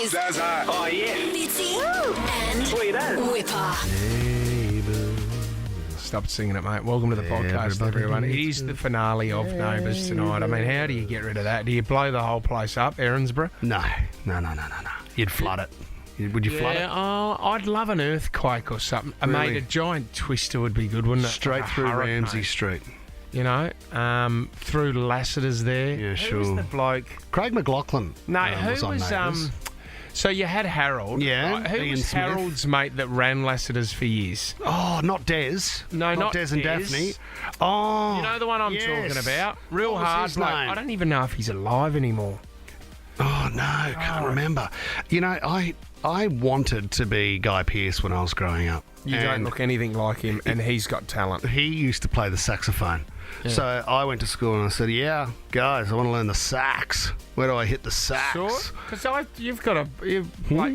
is Zaza. Oh, yeah. Fitzy and Sweet as. Whipper. Stop singing it, mate. Welcome to the podcast, everyone. It is the finale of Neighbours tonight. I mean, how do you get rid of that? Do you blow the whole place up, Erinsborough? No. You'd flood it. Would you flood it? Oh, I'd love an earthquake or something. Really? Mate, a giant twister would be good, wouldn't it? Straight Like a through hurricane. Ramsey Street. You know, through Lassiter's there. Yeah, Who was sure. the bloke? Craig McLaughlin. No, was who on was Neighbours. So you had Harold. Yeah, right? Who Ian was Smith. Harold's mate that ran Lassiter's for years? Oh, not Des. No, not Des and Des. Daphne. Oh, You know the one I'm yes. talking about? Real What was hard his bloke. name? I don't even know if he's alive anymore. Oh no, can't remember. You know, I wanted to be Guy Pearce when I was growing up. You don't And look anything like him, and he's got talent. He used to play the saxophone. So I went to school and I said, "Yeah, guys, I want to learn the sax. Where do I hit the sax?" Sure, because you've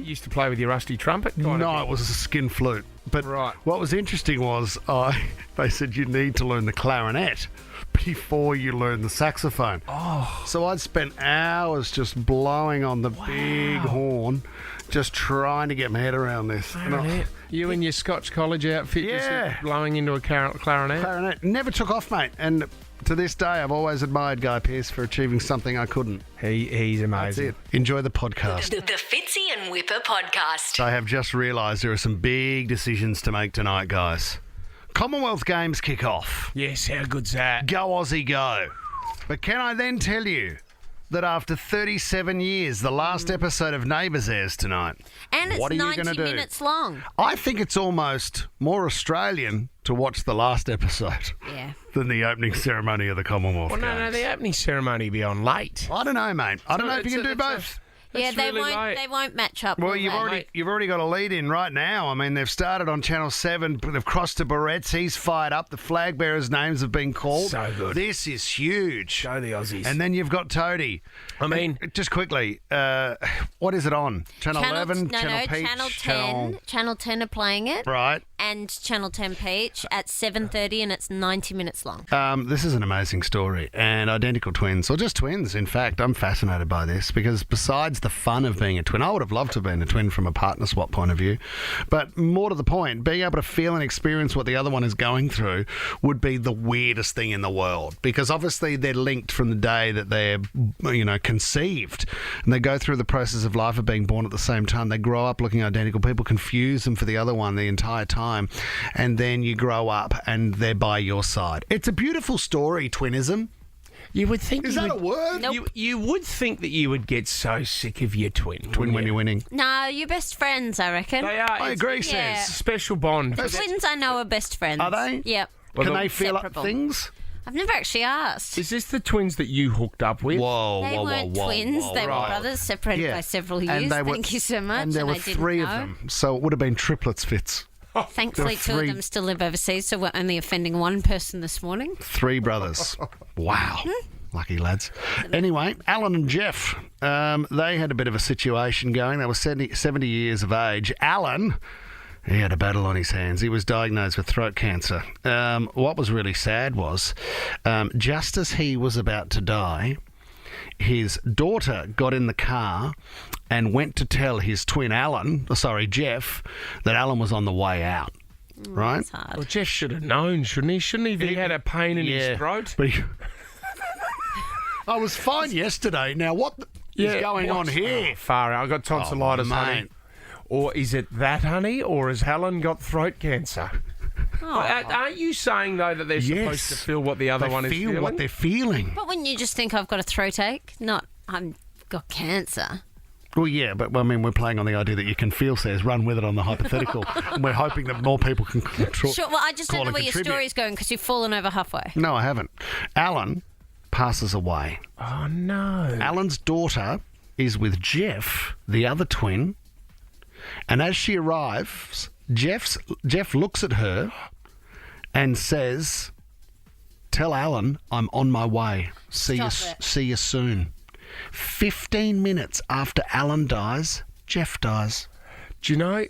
used to play with your rusty trumpet. Kind No, of it was a skin flute. But Right. what was interesting was they said you need to learn the clarinet before you learn the saxophone. Oh. So I'd spent hours just blowing on the big horn, just trying to get my head around this. And Clarinet. You and your Scotch College outfit Yeah. just blowing into a clarinet. Clarinet never took off, mate. And to this day, I've always admired Guy Pearce for achieving something I couldn't. He's That's amazing. it. Enjoy the podcast. The Fitzy and Whipper podcast. I have just realised there are some big decisions to make tonight, guys. Commonwealth Games kick off. Yes, how good's that? Go Aussie go. But can I then tell you that after 37 years, the last episode of Neighbours airs tonight? And it's What are you 90 gonna do? minutes long. I think it's almost more Australian to watch the last episode Yeah. than the opening ceremony of the Commonwealth Well, no, Games. the opening ceremony be on late. I don't know, mate. I don't know if you can do both. Yeah, That's they really won't. late. They won't match up. Well, will you've they? already got a lead in right now. I mean, they've started on Channel 7. They've crossed to Barrett's. He's fired up. The flag bearers' names have been called. So good. This is huge. Go the Aussies. And then you've got Toadie. I mean- just quickly, what is it on? Channel 11? Channel Peach? Channel 10. Channel 10 are playing it, Right. and Channel 10 Peach at 7:30, and it's 90 minutes long. This is an amazing story. And identical twins, or just twins, in fact. I'm fascinated by this because besides the fun of being a twin, I would have loved to have been a twin from a partner swap point of view. But more to the point, being able to feel and experience what the other one is going through would be the weirdest thing in the world. Because obviously they're linked from the day that they're, conceived. And they go through the process of life of being born at the same time. They grow up looking identical. People confuse them for the other one the entire time. And then you grow up and they're by your side. It's a beautiful story, twinism. you would think Is you that a would, word? Nope. you would think that you would get so sick of your twin. Twin wouldn't when you? you're winning. No, you're best friends, I reckon. They are. I It's agree, yeah. says. a special bond. Twins I know are best friends. Are they? Yep. Can they feel Separable. up things? I've never actually asked. Is this the twins that you hooked up with? Whoa, They weren't twins. They were brothers, separated by several years. Thank you so much. And there were I didn't three know. of them, so it would have been triplets, Fitz. Thankfully, There were two of three. them still live overseas, so we're only offending one person this morning. 3 brothers. Wow. Lucky lads. Anyway, Alan and Jeff, they had a bit of a situation going. They were 70 years of age. Alan, he had a battle on his hands. He was diagnosed with throat cancer. What was really sad was, just as he was about to die, his daughter got in the car and went to tell his twin Jeff, that Alan was on the way out. Right? It's hard. Well, Jeff should have known, shouldn't he? Shouldn't he? If he had a pain in his throat. But I was fine yesterday. Now, what is going on here? Oh, far out. I got tonsillitis, honey. mate. Or is it that, honey? Or has Helen got throat cancer? Aren't you saying, though, that they're supposed to feel what the other They one is feel feeling? what they're feeling. But wouldn't you just think I've got a throat ache? Not I've got cancer. Well, yeah, but I mean, we're playing on the idea that you can feel says run with it on the hypothetical, and we're hoping that more people can control. Sure. Well, I just call don't know and where your contribute. story's going because you've fallen over halfway. No, I haven't. Alan passes away. Oh, no. Alan's daughter is with Jeff, the other twin, and as she arrives, Jeff looks at her and says, "Tell Alan I'm on my way. See you soon." 15 minutes after Alan dies, Jeff dies. Do you know,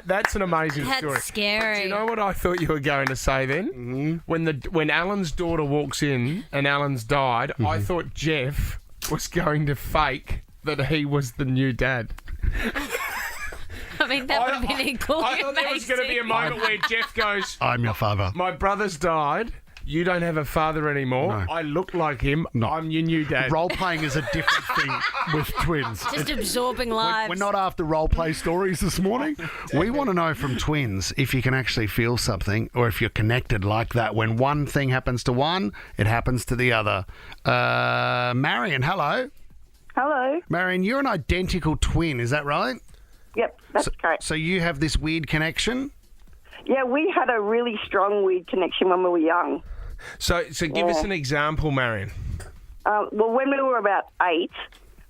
that's an amazing That's story. scary. Do you know what I thought you were going to say then? Mm-hmm. When Alan's daughter walks in and Alan's died, I thought Jeff was going to fake that he was the new dad. I mean, that would have been equally I thought there was going to be a moment where Jeff goes, I'm your father. my brother's died. You don't have a father anymore. No. I look like him. No. I'm your new dad. Role-playing is a different thing with twins. Just absorbing lives. We're not after role-play stories this morning. We want to know from twins if you can actually feel something or if you're connected like that. When one thing happens to one, it happens to the other. Marion, hello. Hello. Marion, you're an identical twin, is that right? Yep, that's correct. So you have this weird connection? Yeah, we had a really strong weird connection when we were young. So give us an example, Marion. Well, when we were about 8,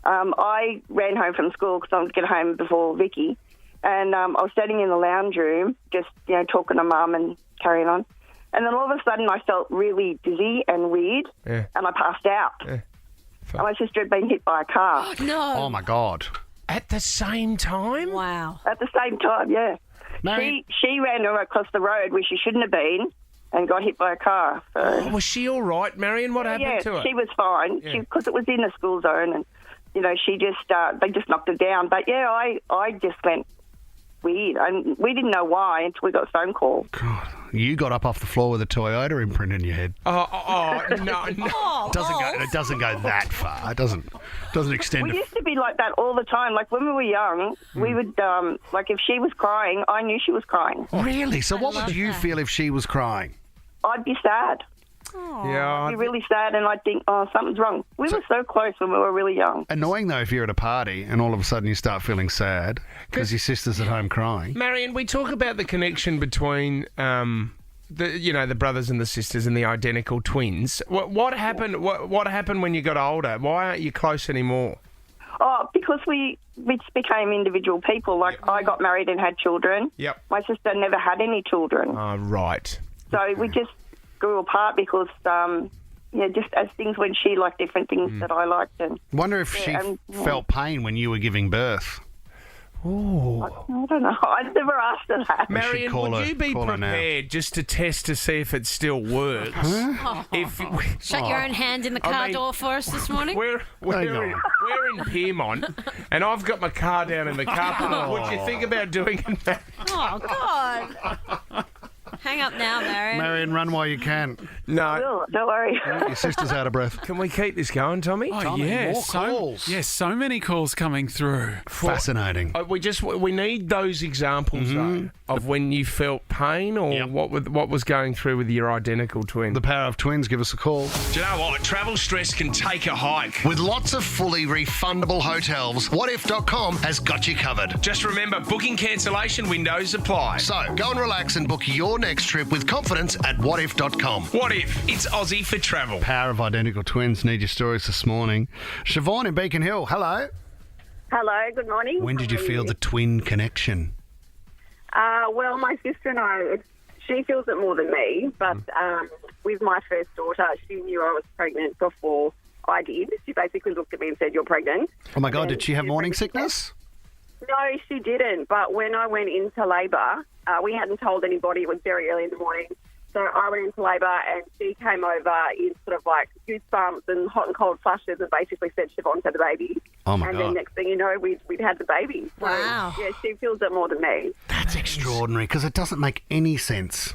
I ran home from school because I wanted to get home before Vicky, and I was standing in the lounge room just, talking to Mum and carrying on. And then all of a sudden I felt really dizzy and weird, and I passed out. And my sister had been hit by a car. No. Oh, my God. At the same time? Wow. At the same time, yeah. Marion, She ran across the road where she shouldn't have been and got hit by a car. So. Was she all right, Marion? What happened to her? She was fine because it was in the school zone, and she just they just knocked her down. But I just went weird, and we didn't know why until we got a phone call. God, you got up off the floor with a Toyota imprint in your head. Oh no. It doesn't go that far. It doesn't extend. We used to be like that all the time. Like when we were young, we would like if she was crying, I knew she was crying. Really? So what would you feel if she was crying? I'd be sad. Yeah. I'd be really sad, and I'd think, oh, something's wrong. We were so close when we were really young. Annoying though if you're at a party and all of a sudden you start feeling sad because your sister's at home crying. Marion, we talk about the connection between the brothers and the sisters and the identical twins. What happened? What happened when you got older? Why aren't you close anymore? Oh, because we just became individual people. Like I got married and had children. Yep. My sister never had any children. Oh, right. So we just grew apart because, just as things when she liked different things that I liked. And Wonder if she felt pain when you were giving birth. Oh. I don't know. I'd never asked her that. Marion, would you be prepared just to test to see if it still works? Shut your own hand in the car door for us this morning. We're in Piermont, and I've got my car down in the car park. Would you think about doing it? Oh, God. Hang up now, Marion. Marion, run while you can. No. Don't worry. Your sister's out of breath. Can we keep this going, Tommy? Oh, Tommy, yeah. more calls. So many calls coming through. Fascinating. We need those examples though of when you felt pain or what was going through with your identical twin. The power of twins. Give us a call. Do you know what? Travel stress can take a hike. With lots of fully refundable hotels, whatif.com has got you covered. Just remember, booking cancellation windows apply. So go and relax and book your next trip with confidence at whatif.com. What if? It's Aussie for travel. Power of identical twins. Need your stories this morning. Siobhan in Beacon Hill. Hello. Hello, good morning. When did you feel the twin connection? Well, my sister and I, she feels it more than me, but with my first daughter, she knew I was pregnant before I did. She basically looked at me and said, "You're pregnant." Oh, my God. Did she have morning sickness? No, she didn't. But when I went into labour, we hadn't told anybody. It was very early in the morning. So I went into labour and she came over in sort of like goosebumps and hot and cold flushes and basically said Siobhan's had the baby. Oh, my God. And then next thing you know, we'd had the baby. So, wow. Yeah, she feels it more than me. That's extraordinary because it doesn't make any sense,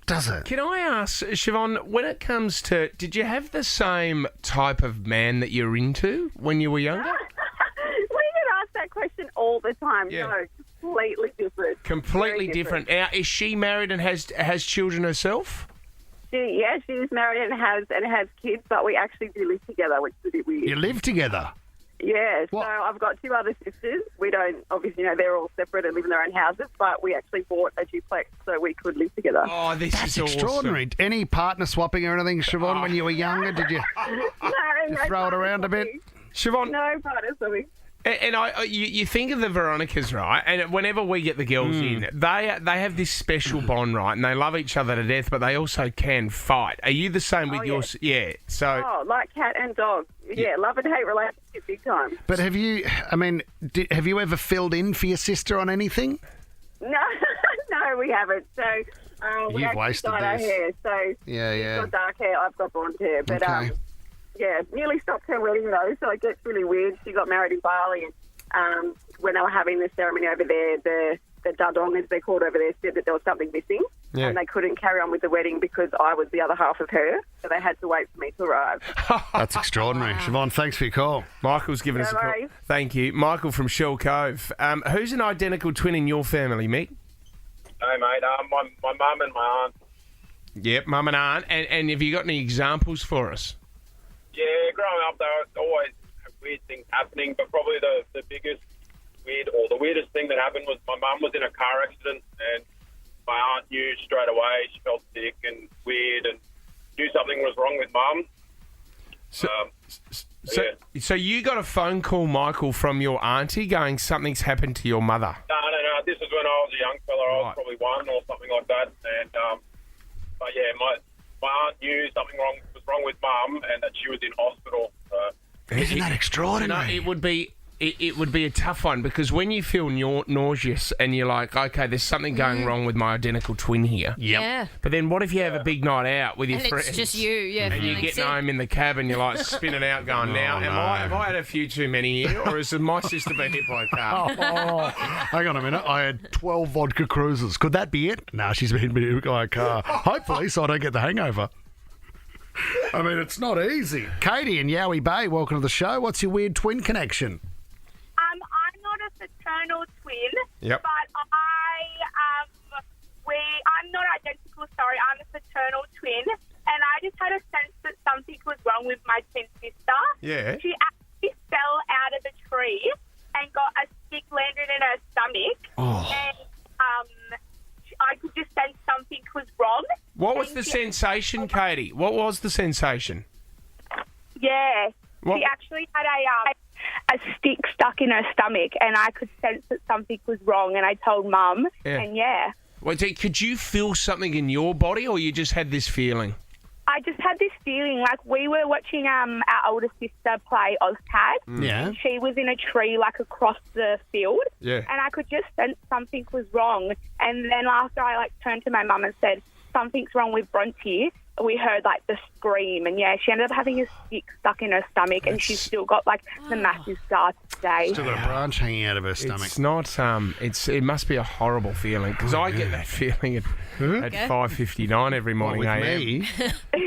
does it? Can I ask, Siobhan, when it comes to, did you have the same type of man that you're into when you were younger? We get asked that question all the time. Yeah. No, completely different. Completely Very different. Now, is she married and has children herself? She's married and has kids, but we actually do live together, which is a bit weird. You live together? Yeah, What? so I've got 2 other sisters. We don't, obviously, they're all separate and live in their own houses, but we actually bought a duplex so we could live together. Oh, this That's is awesome. extraordinary. Any partner swapping or anything, Siobhan, when you were younger? Did you No throw it around a bit? Siobhan, No partner swapping. and you think of the Veronicas, right? And whenever we get the girls in, they have this special bond, right? And they love each other to death, but they also can fight. Are you the same with yours? Yeah. So. Oh, like cat and dog. Yeah, love and hate relationship, big time. But have you ever filled in for your sister on anything? No, no, we haven't. So we You've actually wasted dyed our this. hair. So Yeah. she's got dark hair, I've got blonde hair. But Okay. nearly stopped her wedding though, so it gets really weird. She got married in Bali, and when they were having the ceremony over there, the dadong, as they're called over there, said that there was something missing, and they couldn't carry on with the wedding because I was the other half of her, so they had to wait for me to arrive. That's extraordinary. Siobhan, thanks for your call. Michael's given us a call. worries. Thank you. Michael from Shell Cove. Who's an identical twin in your family, Mick? Hey, mate. My mum and my aunt. Yep, mum and aunt. And have you got any examples for us? Yeah, growing up, there were always weird things happening, but probably the biggest the weirdest thing that happened was my mum was in a car accident, and my aunt knew straight away. She felt sick and weird and knew something was wrong with mum. So you got a phone call, Michael, from your auntie going, something's happened to your mother? No. This was when I was a young fella. I was probably 1 or something like that. And but yeah, my aunt knew something was wrong with mum, and that she was in hospital. Isn't that extraordinary? No, it would be a tough one, because when you feel nauseous and you're like, okay, there's something going wrong with my identical twin here. Yep. Yeah. But then what if you have a big night out with your And friends? it's just you, And you're feeling getting sick. home in the cab and you're like spinning out going, now, no. have I had a few too many here, or has my sister been hit by a car? Oh, hang on a minute. I had 12 vodka cruises. Could that be it? No, she's been hit by a car. Hopefully, so I don't get the hangover. I mean, it's not easy. Katie in Yowie Bay, welcome to the show. What's your weird twin connection? I'm not a fraternal twin, Yep. but I'm not identical, sorry, I'm a fraternal twin, and I just had a sense that something was wrong with my twin sister. Yeah. She actually fell out of the tree and got a stick landed in her stomach, and I could just sense something was wrong. What was the sensation, Katie? What was the sensation? Yeah, What? she actually had a stick stuck in her stomach, and I could sense that something was wrong, and I told Mum, and Wait, so could you feel something in your body, or you just had this feeling? I just had this feeling like we were watching our older sister play OzTag. Yeah. And she was in a tree like across the field. Yeah. And I could just sense something was wrong. And then after I turned to my mum and said, something's wrong with Bronte, we heard the scream, and she ended up having a stick stuck in her stomach, and she's still got the massive scar today. Still got a branch hanging out of her stomach. It's not. It must be a horrible feeling, because I get that feeling at 5:59 every morning with a.m. me?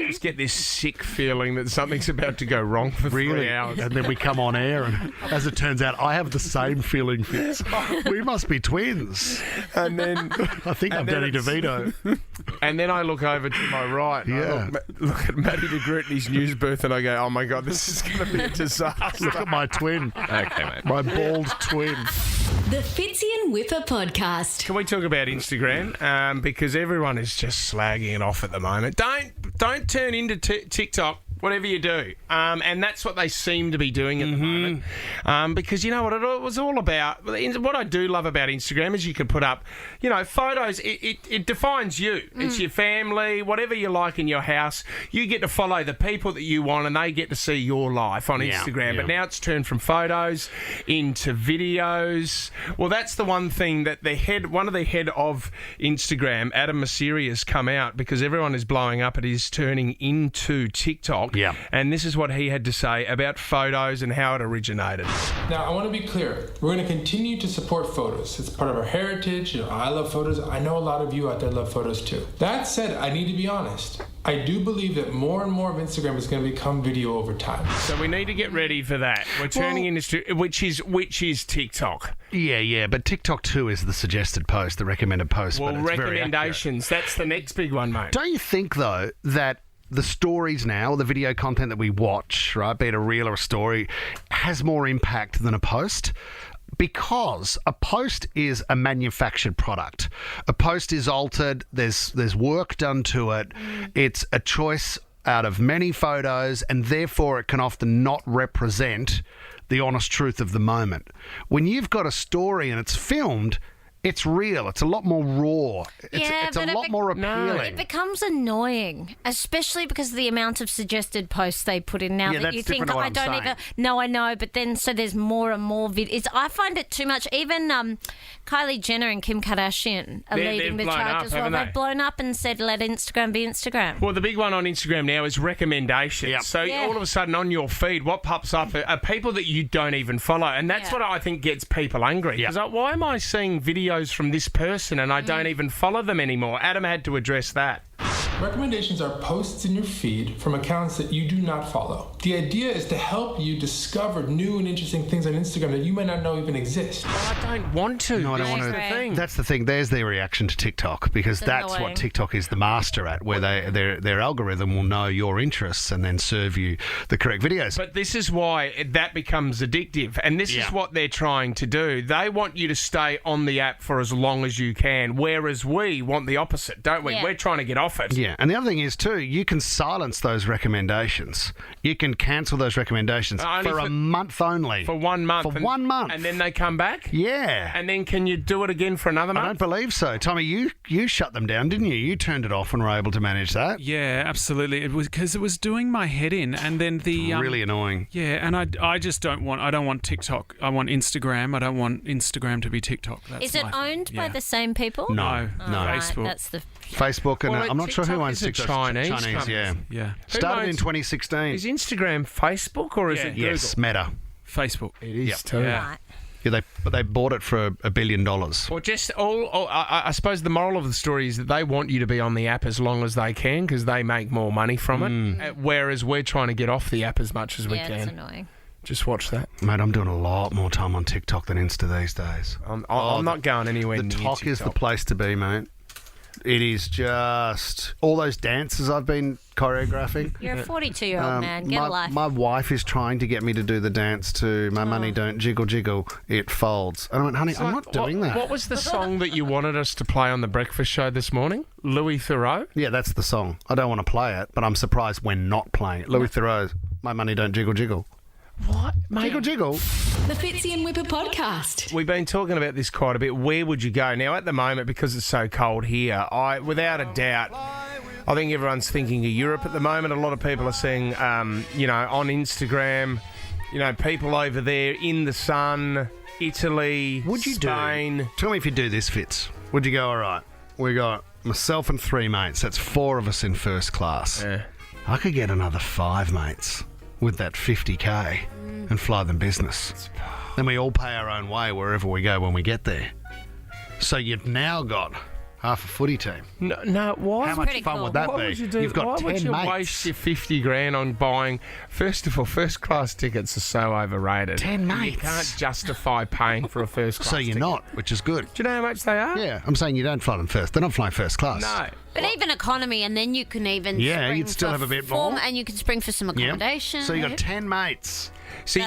Just get this sick feeling that something's about to go wrong for 3 hours. And then we come on air, and as it turns out, I have the same feeling, Fitz. We must be twins. And then I think I'm Danny DeVito. And then I look over to my right. And I look at Matty de Groot in his news booth, and I go, "Oh my God, this is going to be a disaster." Look at my twin. Okay, mate. My bald twin. The Fitzy and Whipper podcast. Can we talk about Instagram? Because everyone is just slagging it off at the moment. Don't turn into TikTok. Whatever you do. And that's what they seem to be doing at the moment. Because you know what it was all about? What I do love about Instagram is you can put up, photos. It defines you. It's your family, whatever you like in your house. You get to follow the people that you want, and they get to see your life on Instagram. But now it's turned from photos into videos. Well, that's the one thing that one of the head of Instagram, Adam Mosseri, has come out, because everyone is blowing up. It is turning into TikTok. Yeah. And this is what he had to say about photos and how it originated. Now, I want to be clear. We're going to continue to support photos. It's part of our heritage. I love photos. I know a lot of you out there love photos too. That said, I need to be honest. I do believe that more and more of Instagram is going to become video over time. So we need to get ready for that. We're turning into which is TikTok. Yeah, but TikTok too is the suggested post, the recommended post. Well, but it's recommendations. That's the next big one, mate. Don't you think though that the stories now, the video content that we watch, right, be it a reel or a story, has more impact than a post? Because a post is a manufactured product. A post is altered. There's work done to it. It's a choice out of many photos, and therefore it can often not represent the honest truth of the moment. When you've got a story and it's filmed, It's real. It's a lot more raw. It's a lot more appealing. It becomes annoying, especially because of the amount of suggested posts they put in now that you think, I don't even... No, I know, but then so there's more and more videos. I find it too much. Even Kylie Jenner and Kim Kardashian are leading the charge as well. They've blown up and said, let Instagram be Instagram. Well, the big one on Instagram now is recommendations. Yep. So all of a sudden on your feed, what pops up are people that you don't even follow. And that's what I think gets people angry. Because why am I seeing videos from this person and I don't even follow them anymore? Adam had to address that. Recommendations are posts in your feed from accounts that you do not follow. The idea is to help you discover new and interesting things on Instagram that you might not know even exist. I don't want to. No, I don't want to. That's the thing. There's their reaction to TikTok, because that's what TikTok is the master at, where their algorithm will know your interests and then serve you the correct videos. But this is why that becomes addictive, and this is what they're trying to do. They want you to stay on the app for as long as you can, whereas we want the opposite, don't we? We're trying to get off it. Yeah, and the other thing is too, you can silence those recommendations. You can cancel those recommendations for a month only. For 1 month. For 1 month. And then they come back? Yeah. And then can you do it again for another month? I don't believe so. Tommy, you shut them down, didn't you? You turned it off and were able to manage that. Yeah, absolutely. It was because it was doing my head in, and then the really annoying. Yeah, and I just don't want TikTok. I want Instagram. I don't want Instagram to be TikTok. Is it owned by the same people? No. Facebook. That's the Facebook, and I'm not sure who owns TikTok. Chinese, yeah. Started in 2016. Is Instagram Facebook or is it Google? Yes, Meta. Facebook. It is too. Yeah. Yeah, they bought it for $1 billion. Well, just I suppose the moral of the story is that they want you to be on the app as long as they can because they make more money from it, whereas we're trying to get off the app as much as we can. Yeah, it's annoying. Just watch that. Mate, I'm doing a lot more time on TikTok than Insta these days. I'm not going anywhere near TikTok TikTok. is the place to be, mate. It is just all those dances I've been choreographing. You're a 42-year-old man. Get a life. My wife is trying to get me to do the dance to My Money Don't Jiggle Jiggle, It Folds. And I went, honey, I'm not doing that. What was the song that you wanted us to play on the breakfast show this morning? Louis Theroux? Yeah, that's the song. I don't want to play it, but I'm surprised we're not playing it. Louis Theroux's My Money Don't Jiggle Jiggle. What? Mate. Jiggle Jiggle. The Fitzy and Whipper podcast. We've been talking about this quite a bit. Where would you go? Now, at the moment, because it's so cold here, without a doubt, I think everyone's thinking of Europe at the moment. A lot of people are seeing, on Instagram, people over there in the sun, Italy, Spain. Tell me if you do this, Fitz. Would you go, all right, we got myself and 3 mates. That's 4 of us in first class. Yeah. I could get another 5 mates with that 50K and fly them business. Then we all pay our own way wherever we go when we get there. So you've now got half a footy team. No, why? How much fun would that be? Would you do? You've got why 10 would you mates. waste your 50 grand on buying? First of all, first class tickets are so overrated. 10 mates. You can't justify paying for a first class So you're ticket. not, which is good. Do you know how much they are? Yeah, I'm saying you don't fly them first. They're not flying first class. No. But even economy, and then you can even Yeah, spring you'd still for have a bit form, more. and you can spring for some Yep. accommodation. So you got 10 mates. See,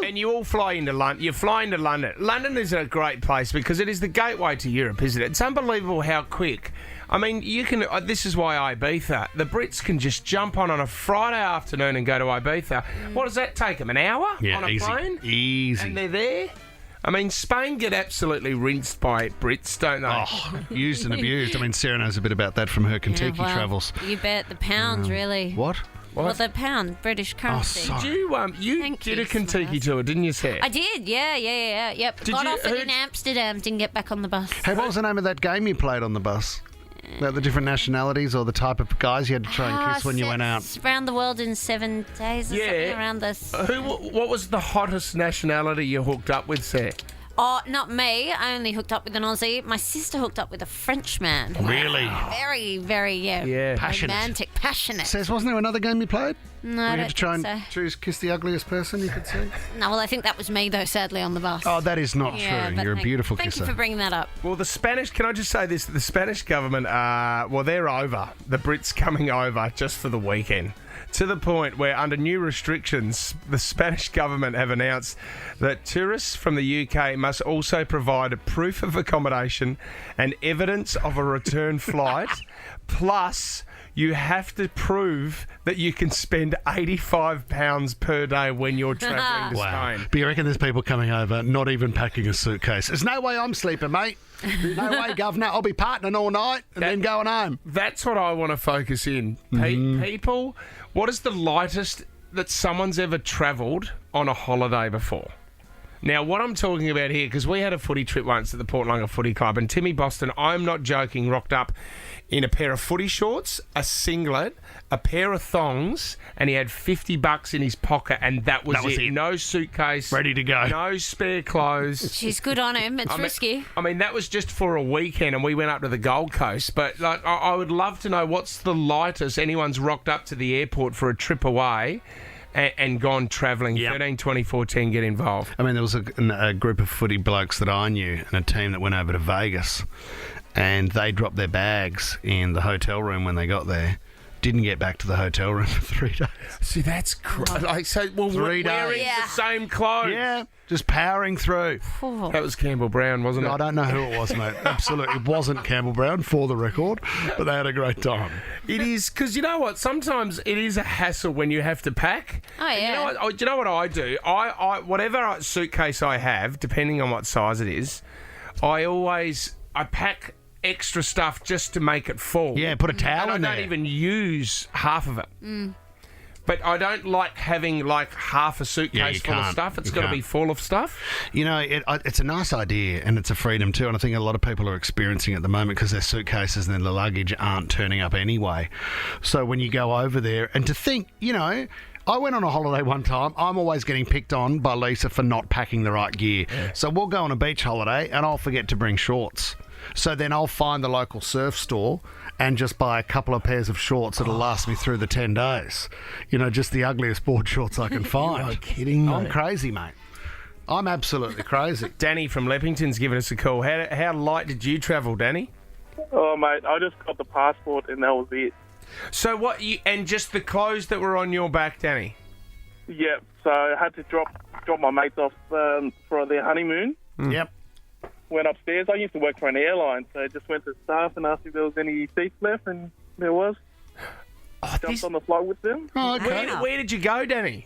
and you all fly into London. You fly into London. London is a great place because it is the gateway to Europe, isn't it? It's unbelievable how quick. I mean, you can. This is why Ibiza. The Brits can just jump on a Friday afternoon and go to Ibiza. What does that take them? An hour on a easy. plane? Easy. And they're there. I mean, Spain get absolutely rinsed by Brits, don't they? Oh, used and abused. I mean, Sarah knows a bit about that from her Kentucky travels. You bet. The pound, really. What? Well, the pound, British currency. sorry. You did a Kentucky tour, didn't you, Sarah? I did, yeah. Yep. Got off it in Amsterdam, didn't get back on the bus. Hey, what was the name of that game you played on the bus? About the different nationalities or the type of guys you had to try and kiss when you went out? Around the world in 7 days or something around this. What was the hottest nationality you hooked up with, Sarah? Oh, not me. I only hooked up with an Aussie. My sister hooked up with a Frenchman. Really? Very, very, passionate. romantic, passionate. Says, wasn't there another game you played? No, Where I you don't had to try think and so. kiss the ugliest person you could see? No, well, I think that was me, though, sadly, on the bus. Oh, that is not Yeah, true. but You're a beautiful Thank kisser. you for bringing that up. Well, the Spanish, can I just say this? The Spanish government, they're over. The Brits coming over just for the weekend. To the point where, under new restrictions, the Spanish government have announced that tourists from the UK must also provide a proof of accommodation and evidence of a return flight, plus you have to prove that you can spend £85 per day when you're travelling to Spain. But you reckon there's people coming over not even packing a suitcase? There's no way I'm sleeping, mate. No way, governor. I'll be partnering all night and then going home. That's what I want to focus in. People, what is the lightest that someone's ever travelled on a holiday before? Now, what I'm talking about here, because we had a footy trip once at the Port Lunga Footy Club, and Timmy Boston, I'm not joking, rocked up in a pair of footy shorts, a singlet, a pair of thongs, and he had $50 in his pocket, and that was it. No suitcase. Ready to go. No spare clothes. She's good on him. It's risky. I mean, that was just for a weekend, and we went up to the Gold Coast. But like, I would love to know what's the lightest anyone's rocked up to the airport for a trip away and gone travelling. 13, 24, 10, get involved. I mean, there was a group of footy blokes that I knew and a team that went over to Vegas, and they dropped their bags in the hotel room when they got there. Didn't get back to the hotel room for 3 days. See, that's crazy. Like, so, well, 3 days. Wearing the same clothes. Yeah, just powering through. That was Campbell Brown, wasn't it? I don't know who it was, mate. Absolutely. It wasn't Campbell Brown, for the record, but they had a great time. It is, because you know what? Sometimes it is a hassle when you have to pack. Oh, yeah. You know what I do? I whatever suitcase I have, depending on what size it is, I pack extra stuff just to make it full. Yeah, put a towel in there. I don't even use half of it. But I don't like having like half a suitcase full of stuff. It's got to be full of stuff. You know, it's a nice idea and it's a freedom too. And I think a lot of people are experiencing it at the moment because their suitcases and their luggage aren't turning up anyway. So when you go over there and to think, you know, I went on a holiday one time. I'm always getting picked on by Lisa for not packing the right gear. Yeah. So we'll go on a beach holiday and I'll forget to bring shorts. So then I'll find the local surf store and just buy a couple of pairs of shorts that'll last me through the 10 days. You know, just the ugliest board shorts I can find. You're kidding me. I'm crazy, mate. I'm absolutely crazy. Danny from Leppington's giving us a call. How light did you travel, Danny? Oh, mate, I just got the passport and that was it. So and just the clothes that were on your back, Danny? Yeah, so I had to drop my mates off for their honeymoon. Yep. Went upstairs. I used to work for an airline, so I just went to staff and asked if there was any seats left, and there was. Jumped on the flight with them. Oh, okay. Where did you go, Danny?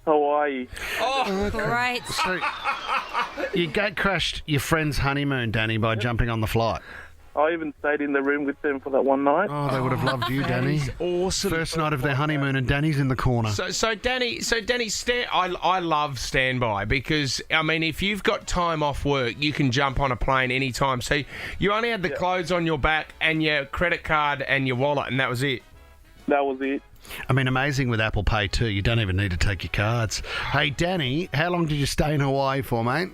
Hawaii. Oh, great. So you gate crashed your friend's honeymoon, Danny, by jumping on the flight. I even stayed in the room with them for that one night. Oh, they would have loved you, Danny. Awesome. First night of their honeymoon and Danny's in the corner. So Danny, I love standby because, I mean, if you've got time off work, you can jump on a plane anytime. So you only had the clothes on your back and your credit card and your wallet, and that was it. That was it. I mean, amazing with Apple Pay too. You don't even need to take your cards. Hey, Danny, how long did you stay in Hawaii for, mate?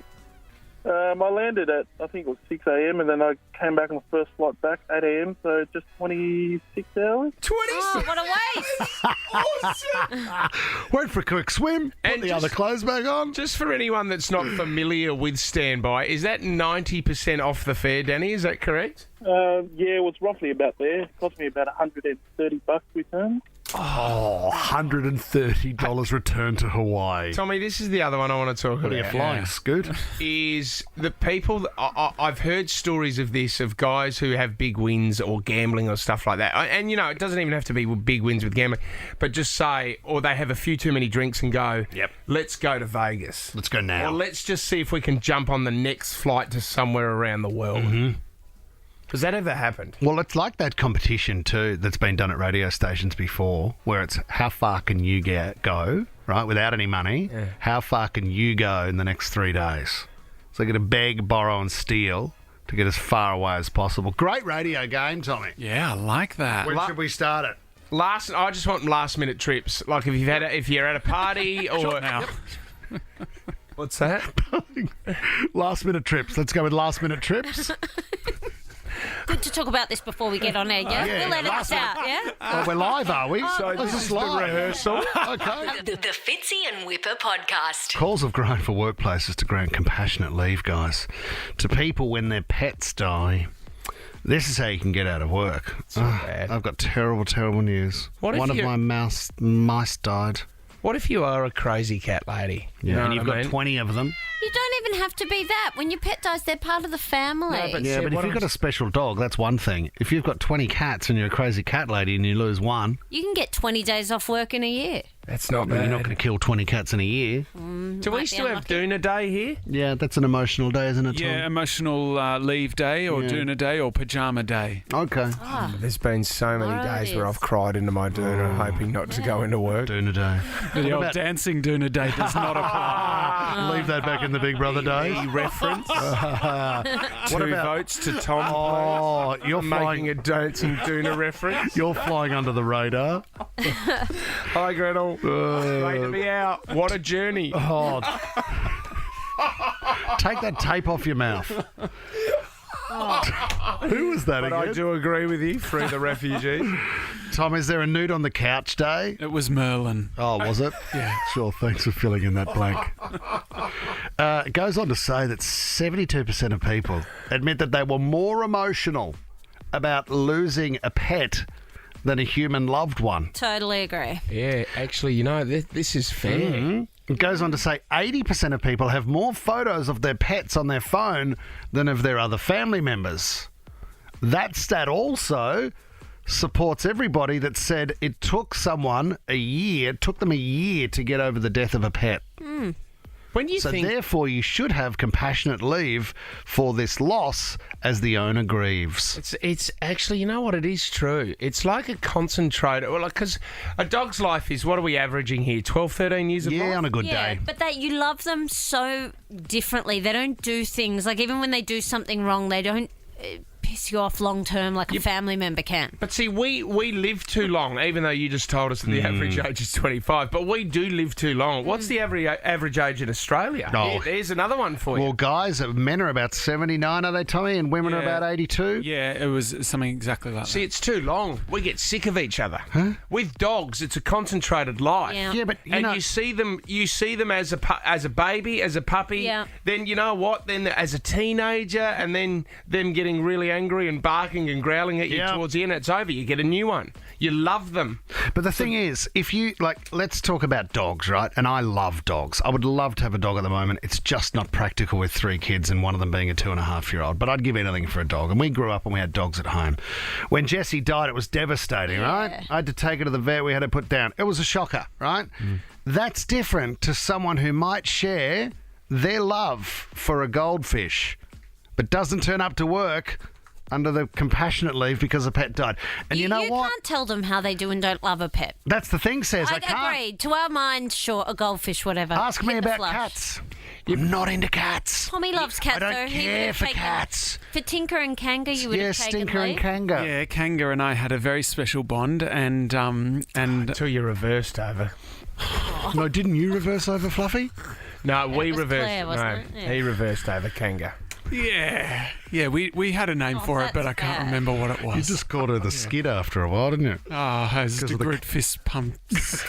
I landed at, I think it was 6 a.m. and then I came back on the first flight back 8 a.m. So just 26 hours. 26? Oh, what a waste. Awesome. Went for a quick swim, put the other clothes back on. Just for anyone that's not familiar with standby, is that 90% off the fare, Danny? Is that correct? Yeah, it was roughly about there. It cost me about $130 return. Oh, $130 return to Hawaii. Tommy, this is the other one I want to talk about. What are you flying, Scoot? Is the people... I've heard stories of this, of guys who have big wins or gambling or stuff like that. And, you know, it doesn't even have to be big wins with gambling, but just say, or they have a few too many drinks and go, yep, let's go to Vegas. Let's go now. Or let's just see if we can jump on the next flight to somewhere around the world. Mm-hmm. Has that ever happened? Well, it's like that competition too that's been done at radio stations before, where it's how far can you go, right, without any money? Yeah. How far can you go in the next 3 days? So you got to beg, borrow and steal to get as far away as possible. Great radio game, Tommy. Yeah, I like that. When should we start it? I just want last-minute trips. Like if you're at a party or... Shot now. What's that? Last-minute trips. Let's go with last-minute trips. Good to talk about this before we get on air, yeah? We'll edit this out, yeah? Oh, we're live, are we? So this is the rehearsal. Okay. The Fitzy and Whipper podcast. Calls have grown for workplaces to grant compassionate leave, guys, to people when their pets die. This is how you can get out of work. Bad. I've got terrible, terrible news. One of my mice died. What if you are a crazy cat lady? Yeah, and you've got 20 of them. You don't even have to be that. When your pet dies, they're part of the family. No, but Yeah, but if you've got a special dog, that's one thing. If you've got 20 cats and you're a crazy cat lady and you lose one, You can get 20 days off work in a year. That's not you're bad. not going to kill 20 cats in a year. Do we still have Doona Day here? Yeah, that's an emotional day, isn't it, Tom? Yeah, emotional leave day or Doona day or pajama day. Okay. There's been so many Alright, days it where is. I've cried into my Doona, hoping not to go into work. Doona day. The old dancing Doona day does not apply. Leave that back in the Big Brother days. Reference. What Two about- votes to Tom. Oh, you're I'm flying. making a dancing Doona reference. You're flying under the radar. Hi, Gretel. Great to be out. What a journey. Oh. Take that tape off your mouth. Who was that But again? I do agree with you. Free the refugees. Tom, is there a nude on the couch day? It was Merlin. Oh, was it? Yeah. Sure, thanks for filling in that blank. It goes on to say that 72% of people admit that they were more emotional about losing a pet than a human loved one. Totally agree. Yeah, actually, you know, this is fair. It goes on to say 80% of people have more photos of their pets on their phone than of their other family members. That stat also supports everybody that said it took them a year to get over the death of a pet. When you So think therefore you should have compassionate leave for this loss as the owner grieves. it's actually, you know what, it is true. It's like a concentrated, well, because a dog's life is, what are we averaging here, 12, 13 years of life? Yeah, on a good Yeah, day. but that you love them so differently. They don't do things like, even when they do something wrong, they don't piss you off long term like a family member can. But see, we live too long, even though you just told us that the average age is 25. But we do live too long. What's the average age in Australia? Oh. There's another one for you. Well, guys, men are about 79, are they, Tommy? And women are Yeah. about 82? Yeah, it was something exactly like See, that. it's too long. We get sick of each other. With dogs, it's a concentrated life. Yeah. Yeah, but You see them as a baby, as a puppy. Yeah. Then you know what? Then as a teenager, and then them getting really angry and barking and growling at you Yeah. towards the end. It's over. You get a new one. You love them. But the thing is, if you, let's talk about dogs, right? And I love dogs. I would love to have a dog at the moment. It's just not practical with 3 kids and one of them being a 2.5-year-old. But I'd give anything for a dog. And we grew up and we had dogs at home. When Jessie died, it was devastating, right? I had to take her to the vet. We had her put down. It was a shocker, right? That's different to someone who might share their love for a goldfish, but doesn't turn up to work under the compassionate leave because a pet died. And you know what? can't tell them how they do and don't love a pet. That's the thing, says I can't. Agreed. To our minds, sure, a goldfish, whatever. Ask me Hit the about flush. cats. I'm not into cats. Tommy loves cats, I don't though. He care would for have taken- cats. For Tinker and Kanga, you would Yeah, have taken Stinker and leave. Kanga. Yeah, Kanga and I had a very special bond, and Until you reversed over. No, didn't you reverse over Fluffy? No, we was reversed. Claire, wasn't it? Yeah. He reversed over Kanga. yeah, we had a name for it, but I that's can't bad. remember what it was. You just called her the skid after a while, didn't you? as the of the- Groot fist pumps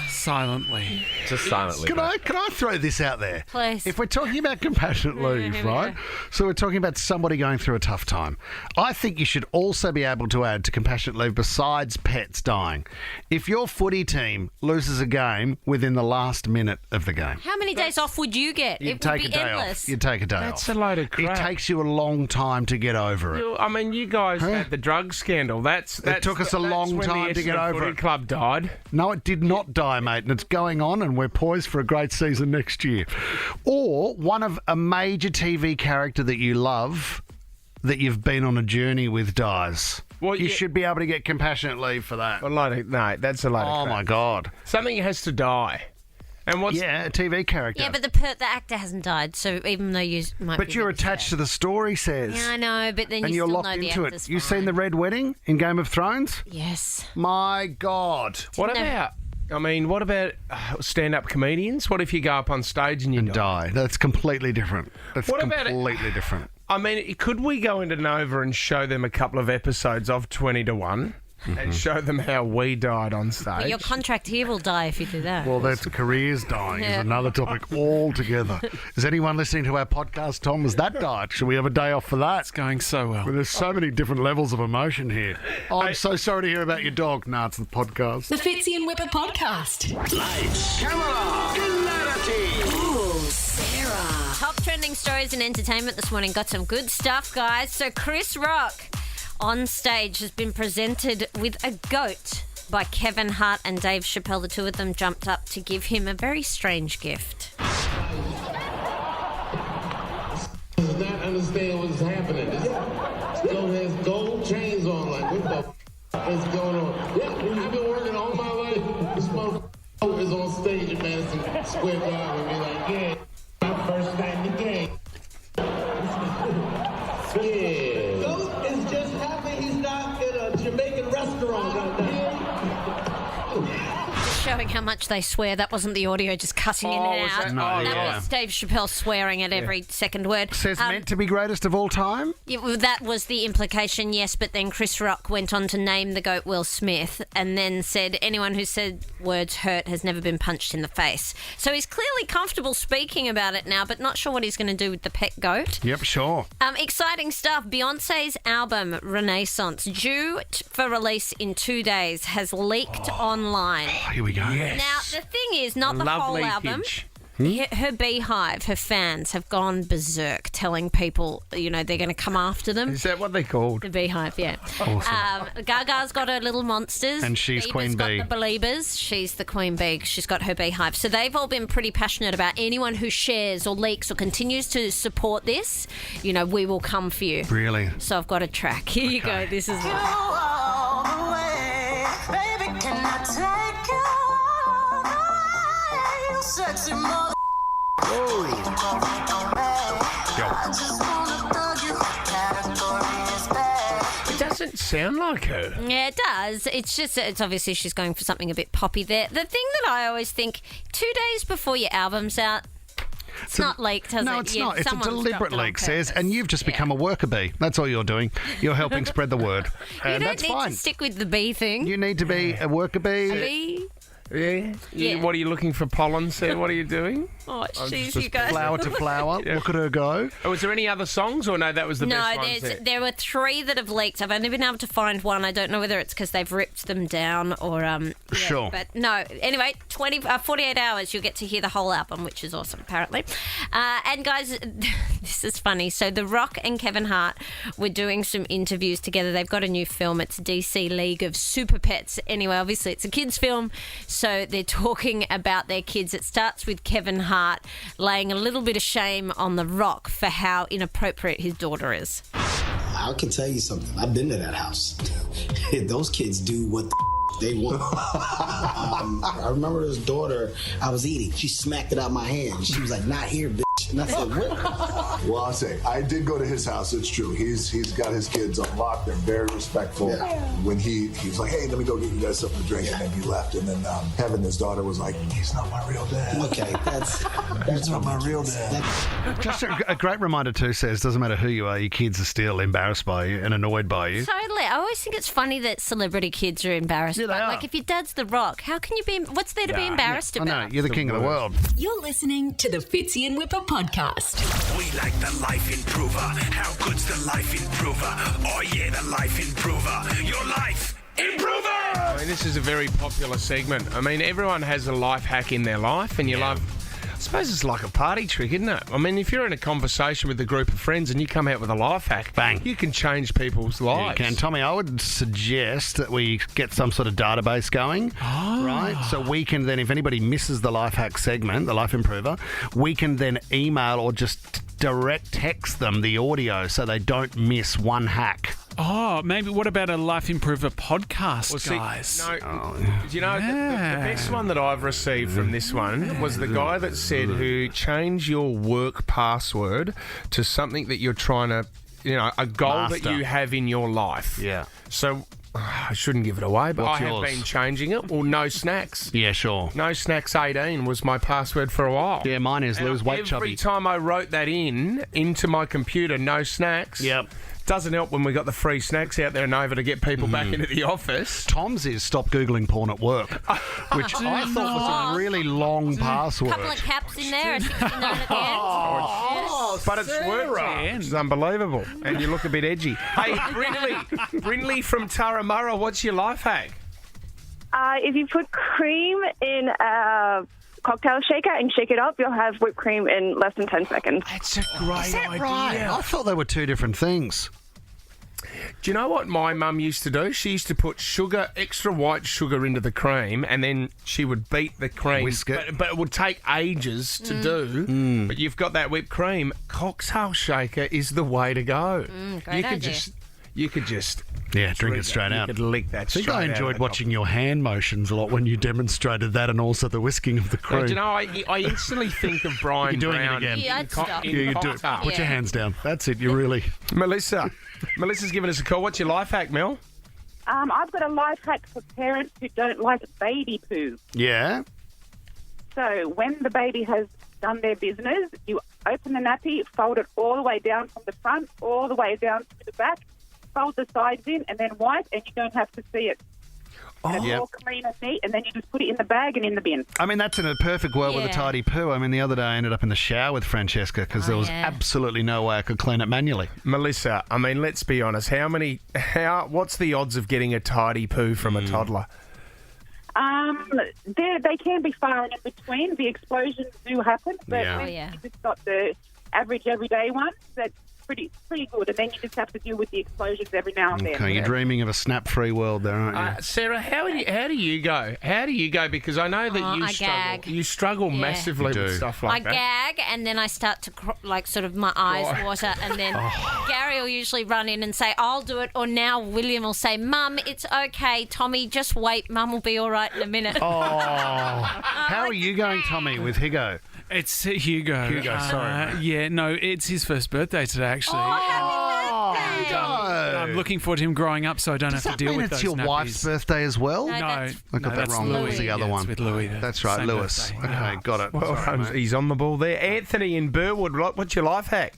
silently. Just silently. Can I throw this out there? Please. If we're talking about compassionate leave, here we right? go. So we're talking about somebody going through a tough time. I think you should also be able to add to compassionate leave besides pets dying. If your footy team loses a game within the last minute of the game, How many days off would you get? you'd It take would a be day endless. off. You'd take a day That's off. a load of crap. It takes you a long time to get over it. I mean, you guys had the drug scandal. That's took us a long when time the to get Essendon over Footy it. Club died. No, it did not die, mate, and it's going on, and we're poised for a great season next year. Or one of a major TV character that you love, that you've been on a journey with, dies. Well, you yeah. should be able to get compassionate leave for that. A load of, no, that's a load of Oh, crap. my God. Something has to die. And what's Yeah, a TV character. Yeah, but the actor hasn't died, so even though you might But be you're really attached to the story, says. sad. Yeah, I know, but then and you you're still locked know the into it. actor's You've fine. seen The Red Wedding in Game of Thrones? Yes. My God. what No. about? I mean, what about stand-up comedians? What if you go up on stage and you die? Die. That's completely different. That's What about it? completely different. I mean, could we go into Nova and show them a couple of episodes of 20 to 1 and show them how we died on stage? But your contract here will die if you do that. Well, that's careers dying Yeah. is another topic altogether. Is anyone listening to our podcast, Tom? Was that died? Should we have a day off for that? It's going so well. Well, there's so many different levels of emotion here. Oh, I'm so sorry to hear about your dog. Nah, it's the podcast. The Fitzy and Whipper podcast. Lights, camera, clarity. Ooh, Sarah. Top trending trending stories in entertainment this morning. Got some good stuff, guys. So Chris Rock on stage has been presented with a goat by Kevin Hart and Dave Chappelle. The two of them jumped up to give him a very strange gift. Does not understand what's happening. This goat has gold chains on. Like, what the is going on? Yeah, I've been working all my life. This motherfucker is on stage at Madison Square Garden and be like, yeah, my first night in the game. Yeah. Goat is just happy he's not in a Jamaican restaurant right now. Just showing how much they swear. That wasn't the audio just cutting in and out. That was Dave Chappelle swearing at every second word. Says meant to be greatest of all time? Yeah, well, that was the implication, yes, but then Chris Rock went on to name the goat Will Smith and then said anyone who said words hurt has never been punched in the face. So he's clearly comfortable speaking about it now, but not sure what he's going to do with the pet goat. Yep, sure. Exciting stuff. Beyonce's album, Renaissance, due for release in 2 days, has leaked online. Here we go. Yes. Now, the thing is, not the whole album. Her beehive, her fans have gone berserk telling people, they're going to come after them. Is that what they called? The beehive, yeah. Awesome. Gaga's got her little monsters. And she's Bieber's Queen got Bee. the Beliebers. She's the Queen Bee. She's got her beehive. So they've all been pretty passionate about anyone who shares or leaks or continues to support this, we will come for you. Really? So I've got a track. Here you go. This is it. Sexy mother. It doesn't sound like her. Yeah, it does. It's obviously she's going for something a bit poppy there. The thing that I always think, 2 days before your album's out, it's not leaked, has it? No, it's Yeah, not. It's a someone's deliberate dropped it on leak, says, purpose. and you've just become a worker bee. That's all you're doing. You're helping spread the word. You And don't that's need fine. to stick with the bee thing. You need to be a worker bee. A bee? Yeah. Yeah. What are you looking for pollen, Sam? What are you doing? Oh, jeez, just you guys. Flower to flower. Yeah. Look at her go. Oh, was there any other songs, or no? That was the best one. There were 3 that have leaked. I've only been able to find one. I don't know whether it's because they've ripped them down or Sure. But no. Anyway, 48 hours you'll get to hear the whole album, which is awesome apparently. And guys, this is funny. So The Rock and Kevin Hart were doing some interviews together. They've got a new film. It's DC League of Super Pets. Anyway, obviously it's a kids film, so they're talking about their kids. It starts with Kevin Hart laying a little bit of shame on The Rock for how inappropriate his daughter is. I can tell you something. I've been to that house. Those kids do what they want. I remember his daughter, I was eating. She smacked it out my hand. She was like, not here, bitch. And I said, what? Well, I'll say, I did go to his house. It's true. He's got his kids on lock. They're very respectful. Yeah. When he was like, hey, let me go get you guys something to drink, and then he left. And then Kevin, his daughter, was like, he's not my real dad. Okay, that's not my real dad. Just a great reminder too, says, doesn't matter who you are, your kids are still embarrassed by you and annoyed by you. Totally. I always think it's funny that celebrity kids are embarrassed. Yeah, they are. Like, if your dad's The Rock, how can you be... What's there to be embarrassed I about? know, you're the king of the world. You're listening to the Fitzy and Whipper podcast. We like the Life Improver. How good's the Life Improver? Oh yeah, the Life Improver. Your Life Improver! I mean, this is a very popular segment. I mean, everyone has a life hack in their life, and you love... I suppose it's like a party trick, isn't it? I mean, if you're in a conversation with a group of friends and you come out with a life hack, bang, you can change people's lives. You can. Tommy, I would suggest that we get some sort of database going, right? So we can then, if anybody misses the life hack segment, the Life Improver, we can then email or just direct text them the audio so they don't miss one hack. Oh, maybe what about a Life Improver podcast, guys? Do you know, the best one that I've received from this one was the guy that said who change your work password to something that you're trying to, a goal that Master. you have in your life. Yeah. So I shouldn't give it away, but What's I yours? have been changing it. Well, no snacks. Yeah, sure. No snacks 18 was my password for a while. Yeah, mine is lose weight, chubby. Every time I wrote that into my computer, no snacks. Yep. Doesn't help when we got the free snacks out there and over to get people back into the office. Tom's is stop Googling porn at work, which I thought was a really long password. A couple of caps in there, a 69 at the end. But it's worked. It's unbelievable. And you look a bit edgy. Hey, Brindley from Turramurra, what's your life hack? If you put cream in a cocktail shaker and shake it up. You'll have whipped cream in less than 10 seconds. That's a great Is that idea. right? I thought they were two different things. Do you know what my mum used to do? She used to put extra white sugar into the cream, and then she would beat the cream. Whisk it. But it would take ages to do. But you've got that whipped cream. Cocktail shaker is the way to go. Great idea. You could just drink it straight out. You could lick that I think straight I out enjoyed of the watching your hand motions a lot when you demonstrated that, and also the whisking of the cream. Do you know, I instantly think of Brian You're doing Brown. it again. Yeah, I'd stop. You do. Put your hands down. That's it. You really. Melissa's giving us a call. What's your life hack, Mel? I've got a life hack for parents who don't like baby poo. Yeah. So when the baby has done their business, you open the nappy, fold it all the way down from the front, all the way down to the back, fold the sides in, and then wipe, and you don't have to see it. And it's all clean and neat, and then you just put it in the bag and in the bin. I mean, that's in a perfect world with a tidy poo. I mean, the other day I ended up in the shower with Francesca because there was absolutely no way I could clean it manually. Melissa, I mean, let's be honest. What's the odds of getting a tidy poo from a toddler? They can be far and in between. The explosions do happen, but when you've got the average everyday ones, that's pretty good. And then you just have to deal with the explosions every now and then. Okay, you're dreaming of a snap-free world there, aren't you? Sarah, how do you go? How do you go? Because I know that you I struggle. gag. You struggle massively with stuff like that. I gag, and then I start to sort of my eyes water, and then Gary will usually run in and say, "I'll do it," or now William will say, "Mum, it's okay, Tommy, just wait. Mum will be all right in a minute." How are you going, Tommy, with Higo? It's Hugo. Hugo, sorry. Yeah, no, it's his first birthday today, actually. I'm looking forward to him growing up so I don't have to deal with those it's your nappies. wife's birthday as well? No, I got that wrong. Louis. That was the other Yeah, one. it's with Louis. That's right, Same Lewis. birthday. Okay, got it. Well, Sorry, mate. he's on the ball there. Anthony in Burwood, what's your life hack?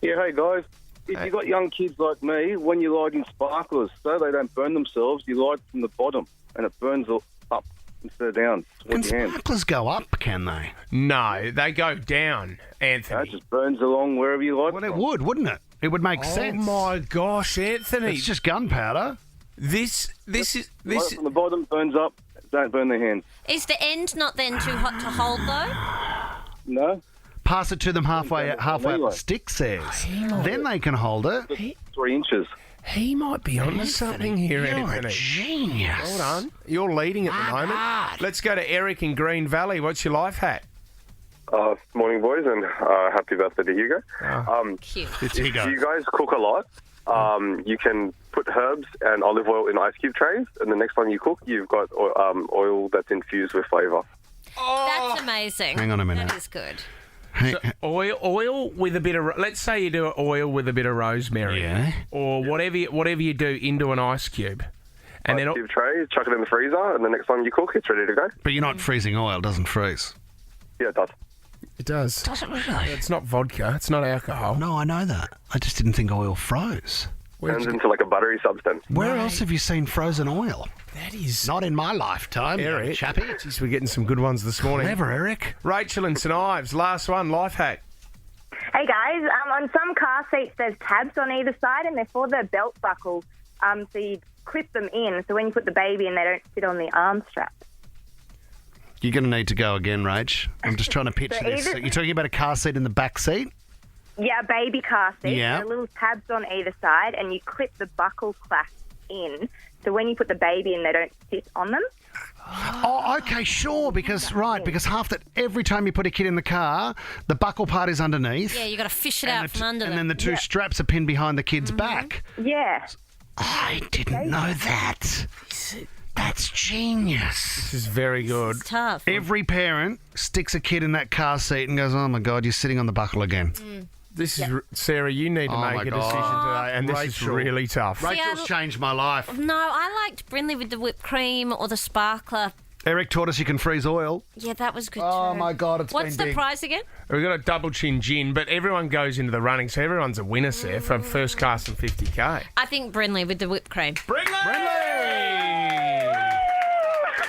Yeah, hey guys. If you've got young kids like me, when you're lighting sparklers, so they don't burn themselves, you light from the bottom and it burns up instead of down Can towards your hand. sparklers go up, can they? No, they go down, Anthony. It just burns along wherever you light. Well, it would, wouldn't it? It would make sense. Oh my gosh, Anthony! It's just gunpowder. This is Light from the bottom, burns up, don't burn their hands. Is the end not then too hot to hold though? No. Pass it to them halfway up the stick says. Then they can hold it. 3 inches. He might be onto something here, You're Anthony. a genius. Well done. You're leading at the moment. Let's go to Eric in Green Valley. What's your life hack? Morning, boys, and happy birthday to Hugo. Cute. It's If Higo. you guys cook a lot, you can put herbs and olive oil in ice cube trays, and the next time you cook, you've got oil that's infused with flavour. That's amazing. Hang on a minute. That is good. So oil with a bit of, let's say you do oil with a bit of rosemary, or whatever you do into an ice cube, and ice cube tray, chuck it in the freezer, and the next time you cook, it's ready to go. But you're not freezing oil, it doesn't freeze. Yeah, it does. It does. Does it really? It's not vodka. It's not alcohol. No, I know that. I just didn't think oil froze. Turns into like a buttery substance. Where else have you seen frozen oil? That is not in my lifetime, Eric. chappy. Jeez, we're getting some good ones this morning. Clever, Eric. Rachel and St Ives, last one, life hack. Hey guys, on some car seats there's tabs on either side and they're for the belt buckle. So you clip them in so when you put the baby in they don't sit on the arm strap. You're going to need to go again, Rach. I'm just trying to picture this. So you're talking about a car seat in the back seat? Yeah, a baby car seat. Yeah. There are little tabs on either side and you clip the buckle clasp in so when you put the baby in they don't sit on them. Oh, okay, sure. Because every time you put a kid in the car, the buckle part is underneath. Yeah, you got to fish it out from under And them. then the two straps are pinned behind the kid's back. Yeah. I didn't know that. That's genius. This is very good. It's tough. Every parent sticks a kid in that car seat and goes, oh my God, you're sitting on the buckle again. This is, Sarah, you need to Oh make my a God. decision today, and this is Rachel. really tough. Rachel's changed my life. No, I liked Brindley with the whipped cream or the sparkler. Eric taught us you can freeze oil. Yeah, that was good Oh too. my God, it's What's been the big. prize again? We've got a double chin gin, but everyone goes into the running, so everyone's a winner, Sarah, for first class and 50k. I think Brindley with the whipped cream.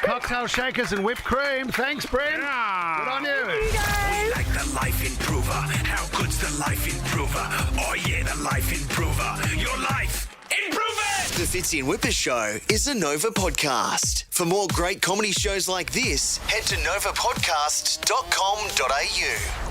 Cocktail shakers and whipped cream. Thanks, Bryn. Good on you. We like the Life Improver. How good's the Life Improver? Oh yeah, the Life Improver. Your life, improve it! The Fitzy and Whipper Show is a Nova podcast. For more great comedy shows like this, head to novapodcast.com.au.